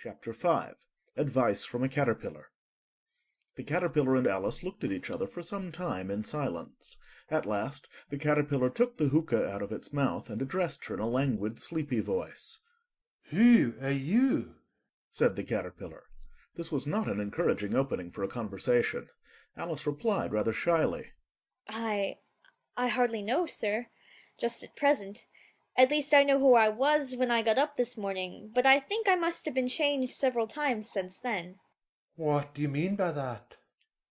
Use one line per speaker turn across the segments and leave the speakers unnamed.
Chapter 5. Advice from a Caterpillar. The Caterpillar and Alice looked at each other for some time in silence. At last the Caterpillar took the hookah out of its mouth and addressed her in a languid, sleepy voice.
"Who are you?"
said the Caterpillar. This was not an encouraging opening for a conversation. Alice replied rather shyly.
I hardly know, sir, just at present. At least I know who I was when I got up this morning, but I think I must have been changed several times since then."
"What do you mean by that?"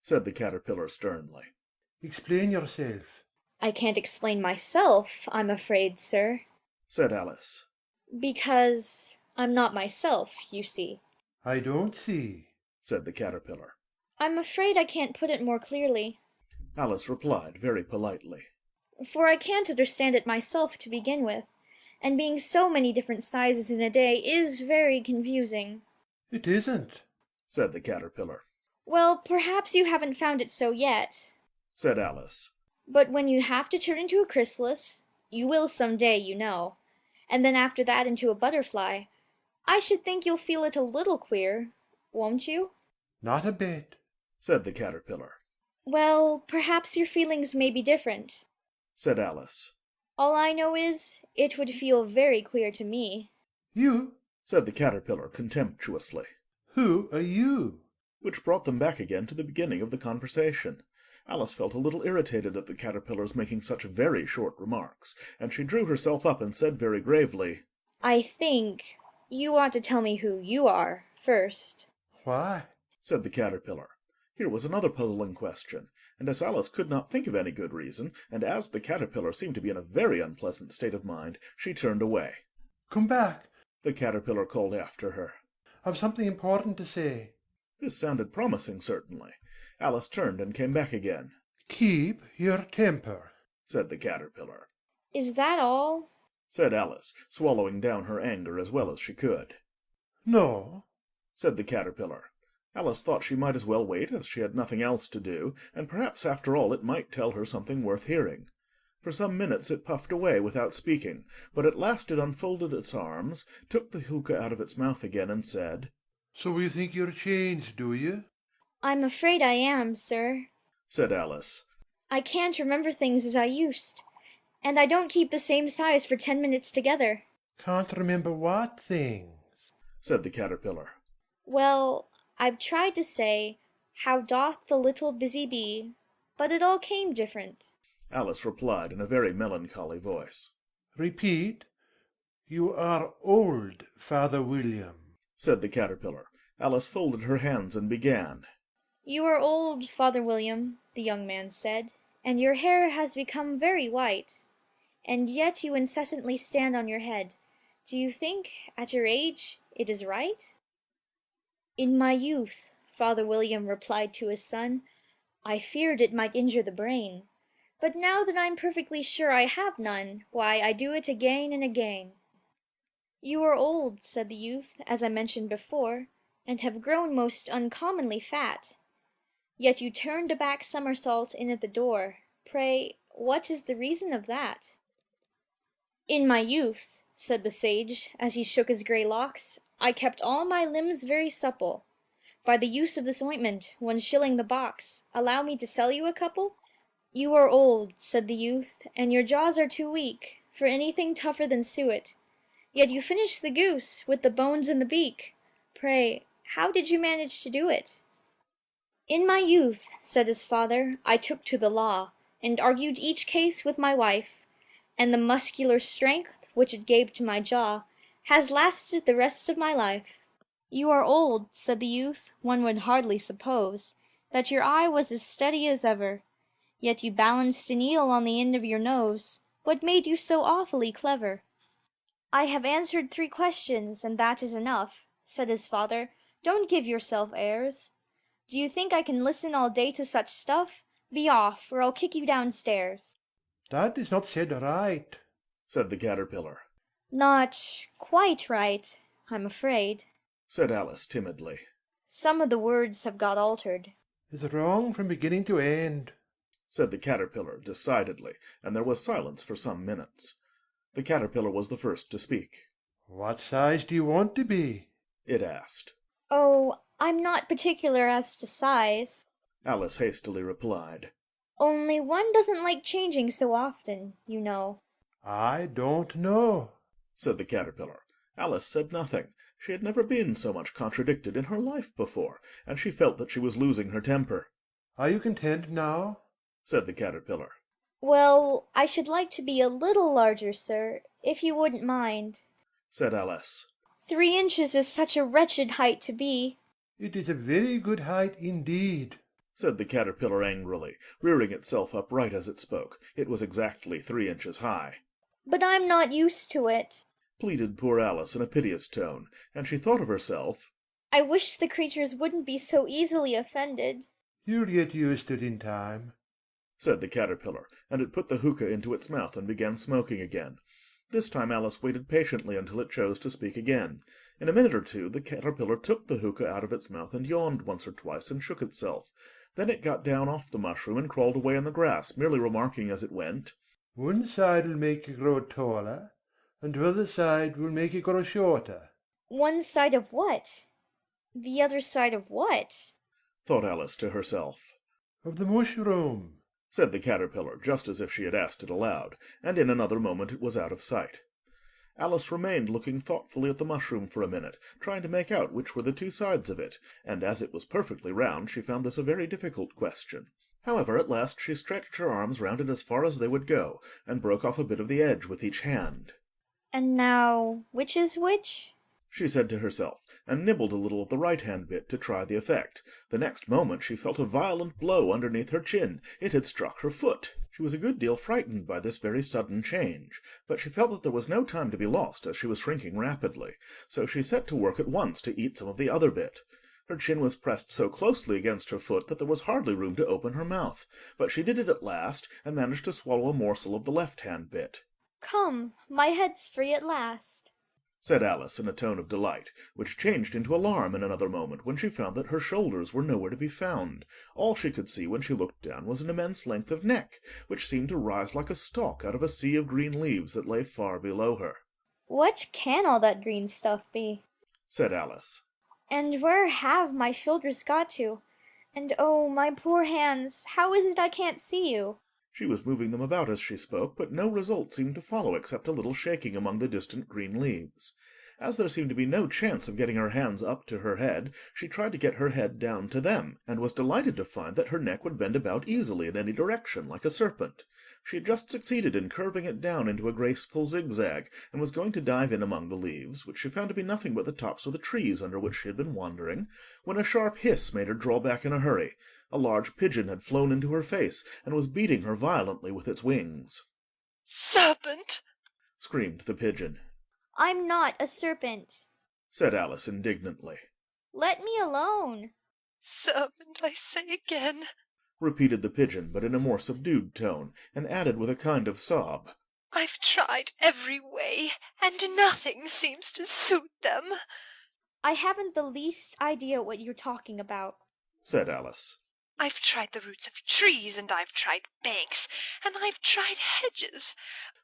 said the Caterpillar sternly.
"Explain yourself."
"I can't explain myself, I'm afraid, sir,
said Alice.
because I'm not myself, you see."
"I don't see,"
said the Caterpillar.
"I'm afraid I can't put it more clearly,
Alice replied very politely.
for I can't understand it myself to begin with, and being so many different sizes in a day is very confusing."
"It isn't,"
said the Caterpillar.
"Well, perhaps you haven't found it so yet,
said Alice.
but when you have to turn into a chrysalis, you will some day, you know, and then after that into a butterfly, I should think you'll feel it a little queer, won't you?"
"Not a bit,"
said the Caterpillar.
"Well, perhaps your feelings may be different.
said Alice.
All I know is, it would feel very queer to me."
"You?
said the Caterpillar contemptuously.
Who are you?"
Which brought them back again to the beginning of the conversation. Alice felt a little irritated at the Caterpillar's making such very short remarks, and she drew herself up and said very gravely,
"I think you ought to tell me who you are, first."
"Why?"
said the Caterpillar. Here was another puzzling question, and as Alice could not think of any good reason, and as the Caterpillar seemed to be in a very unpleasant state of mind, she turned away.
"Come back,"
the Caterpillar called after her.
"I've something important to say."
This sounded promising, certainly. Alice turned and came back again.
"Keep your temper,"
said the Caterpillar.
"Is that all?"
said Alice, swallowing down her anger as well as she could.
"No,"
said the Caterpillar. Alice thought she might as well wait, as she had nothing else to do, and perhaps after all it might tell her something worth hearing. For some minutes it puffed away without speaking, but at last it unfolded its arms, took the hookah out of its mouth again, and said,
"So you think you're changed, do you?"
"I'm afraid I am, sir.
said Alice.
I can't remember things as I used, and I don't keep the same size for 10 minutes together."
"Can't remember what things?"
said the Caterpillar.
"Well, I've tried to say, 'How doth the little busy bee,' but it all came different."
Alice replied in a very melancholy voice.
"Repeat. You are old, Father William,"
said the Caterpillar. Alice folded her hands and began.
"You are old, Father William," the young man said, "and your hair has become very white, and yet you incessantly stand on your head. Do you think, at your age, it is right?" "In my youth," Father William replied to his son, "I feared it might injure the brain. But now that I'm perfectly sure I have none, why, I do it again and again." "You are old," said the youth, "as I mentioned before, and have grown most uncommonly fat. Yet you turned a back somersault in at the door. Pray, what is the reason of that?" "In my youth," said the sage, as he shook his grey locks, "I kept all my limbs very supple. By the use of this ointment, 1 shilling the box. Allow me to sell you a couple?" "You are old," said the youth, "and your jaws are too weak for anything tougher than suet. Yet you finished the goose, with the bones in the beak. Pray, how did you manage to do it?" "In my youth," said his father, "I took to the law, and argued each case with my wife, and the muscular strength which it gave to my jaw has lasted the rest of my life." "You are old," said the youth. "One would hardly suppose that your eye was as steady as ever. Yet you balanced an eel on the end of your nose. What made you so awfully clever?" "I have answered 3 questions, and that is enough," said his father. "Don't give yourself airs. Do you think I can listen all day to such stuff? Be off, or I'll kick you downstairs."
"That is not said right,"
said the Caterpillar.
"Not quite right, I'm afraid,"
said Alice timidly.
"Some of the words have got altered."
"It's wrong from beginning to end,"
said the Caterpillar decidedly, and there was silence for some minutes. The Caterpillar was the first to speak.
"What size do you want to be?"
it asked.
Oh, I'm not particular as to size.
Alice hastily replied.
Only one doesn't like changing so often, you know.
I don't know,
Said the caterpillar. Alice said nothing. She had never been so much contradicted in her life before, and she felt that she was losing her temper.
Are you content now?
Said the caterpillar.
Well, I should like to be a little larger, sir, if you wouldn't mind.
Said Alice.
3 inches is such a wretched height to be.
It is a very good height indeed.
Said the caterpillar angrily, rearing itself upright as it spoke. It was exactly 3 inches high.
But I'm not used to it.
Pleaded poor Alice in a piteous tone, and she thought of herself.
I wish the creatures wouldn't be so easily offended.
You'll get used to it in time.
Said the caterpillar, and it put the hookah into its mouth and began smoking again. This time Alice waited patiently until it chose to speak again. In a minute or two the caterpillar took the hookah out of its mouth and yawned once or twice and shook itself. Then it got down off the mushroom and crawled away in the grass, merely remarking as it went,
One side will make you grow taller, and the other side will make you grow shorter.
One side of what? The other side of what?
thought Alice to herself.
Of the mushroom.
Said the caterpillar, just as if she had asked it aloud, and in another moment it was out of sight. Alice remained looking thoughtfully at the mushroom for a minute, trying to make out which were the two sides of it, and as it was perfectly round, she found this a very difficult question. However, at last she stretched her arms round it as far as they would go, and broke off a bit of the edge with each hand.
And now, which is which?
She said to herself, and nibbled a little of the right-hand bit to try the effect. The next moment she felt a violent blow underneath her chin. It had struck her foot. She was a good deal frightened by this very sudden change, but she felt that there was no time to be lost, as she was shrinking rapidly, so she set to work at once to eat some of the other bit. Her chin was pressed so closely against her foot that there was hardly room to open her mouth, but she did it at last, and managed to swallow a morsel of the left-hand bit.
Come, my head's free at last.
Said Alice in a tone of delight, which changed into alarm in another moment when she found that her shoulders were nowhere to be found. All she could see when she looked down was an immense length of neck, which seemed to rise like a stalk out of a sea of green leaves that lay far below her.
What can all that green stuff be?
Said Alice.
And where have my shoulders got to? And oh, my poor hands, how is it I can't see you?
She was moving them about as she spoke, but no result seemed to follow except a little shaking among the distant green leaves. As there seemed to be no chance of getting her hands up to her head, she tried to get her head down to them, and was delighted to find that her neck would bend about easily in any direction, like a serpent. She had just succeeded in curving it down into a graceful zigzag, and was going to dive in among the leaves, which she found to be nothing but the tops of the trees under which she had been wandering, when a sharp hiss made her draw back in a hurry. A large pigeon had flown into her face, and was beating her violently with its wings.
"Serpent!"
screamed the pigeon.
I'm not a serpent.
Said Alice indignantly.
Let me alone.
"Serpent, I say again."
Repeated the pigeon, but in a more subdued tone, and added with a kind of sob,
"I've tried every way, and nothing seems to suit them."
I haven't the least idea what you're talking about.
Said Alice.
"I've tried the roots of trees, and I've tried banks, and I've tried hedges.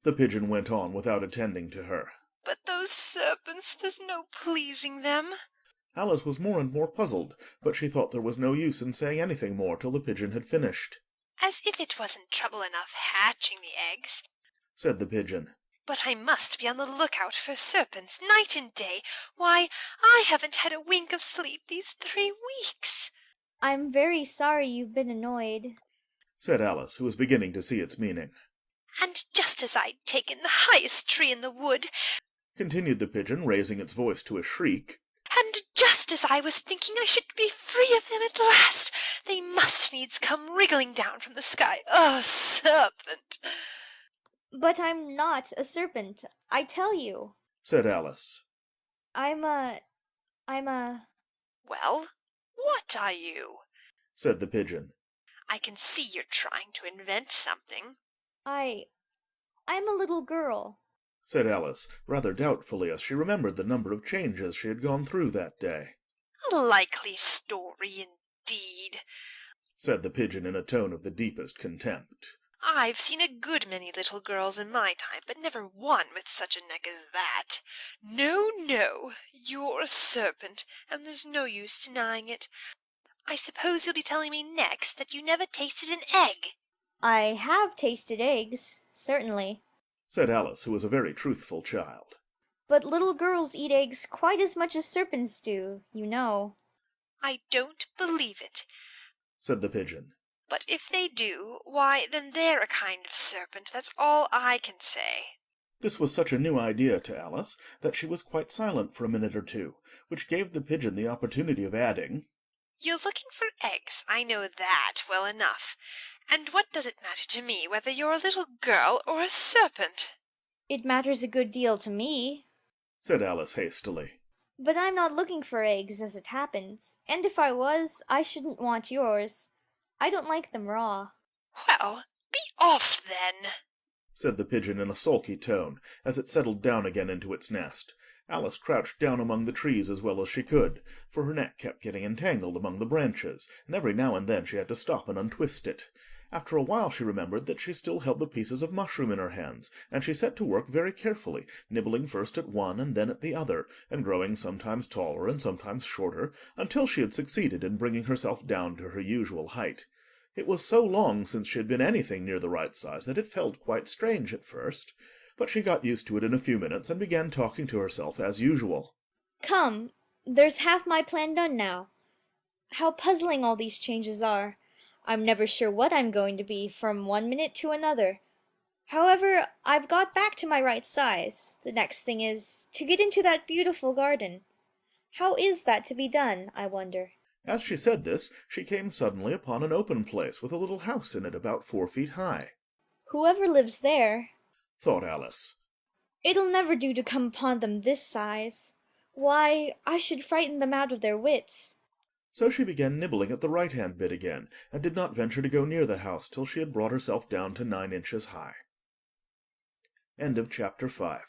The pigeon went on without attending to her.
But those serpents, there's no pleasing them."
Alice was more and more puzzled, but she thought there was no use in saying anything more till the pigeon had finished.
"As if it wasn't trouble enough hatching the eggs.
Said the pigeon.
But I must be on the lookout for serpents night and day. Why, I haven't had a wink of sleep these 3 weeks."
I'm very sorry you've been annoyed.
Said Alice, who was beginning to see its meaning.
"And just as I'd taken the highest tree in the wood,
Continued the pigeon, raising its voice to a shriek.
and just as I was thinking I should be free of them at last, they must needs come wriggling down from the sky. Oh, serpent!"
But I'm not a serpent, I tell you.
Said Alice.
I'm a...
"Well, what are you?"
Said the pigeon.
"I can see you're trying to invent something."
I'm a little girl.
Said Alice, rather doubtfully, as she remembered the number of changes she had gone through that day.
"A likely story, indeed."
Said the pigeon in a tone of the deepest contempt.
I've seen a good many little girls in my time, but never one with such a neck as that. No, no, you're a serpent, and there's no use denying it. I suppose you'll be telling me next that you never tasted an egg."
I have tasted eggs, certainly.
said Alice, who was a very truthful child.
But little girls eat eggs quite as much as serpents do, you know.
"I don't believe it.
Said the pigeon.
But if they do, why, then they're a kind of serpent, that's all I can say."
This was such a new idea to Alice that she was quite silent for a minute or two, which gave the pigeon the opportunity of adding,
"You're looking for eggs, I know that well enough. And what does it matter to me whether you're a little girl or a serpent?"
It matters a good deal to me.
said Alice hastily.
But I'm not looking for eggs, as it happens. And if I was, I shouldn't want yours. I don't like them raw.
"Well, be off then,"
said the pigeon in a sulky tone, as it settled down again into its nest. Alice crouched down among the trees as well as she could, for her neck kept getting entangled among the branches, and every now and then she had to stop and untwist it. After a while she remembered that she still held the pieces of mushroom in her hands, and she set to work very carefully, nibbling first at one and then at the other, and growing sometimes taller and sometimes shorter, until she had succeeded in bringing herself down to her usual height. It was so long since she had been anything near the right size that it felt quite strange at first, but she got used to it in a few minutes and began talking to herself as usual.
Come, there's half my plan done now. How puzzling all these changes are. I'm never sure what I'm going to be from one minute to another. However, I've got back to my right size. The next thing is to get into that beautiful garden. How is that to be done, I wonder?
As she said this, she came suddenly upon an open place with a little house in it about 4 feet high.
Whoever lives there,
thought Alice.
It'll never do to come upon them this size. Why, I should frighten them out of their wits.
So she began nibbling at the right-hand bit again, and did not venture to go near the house till she had brought herself down to 9 inches high. End of chapter 5.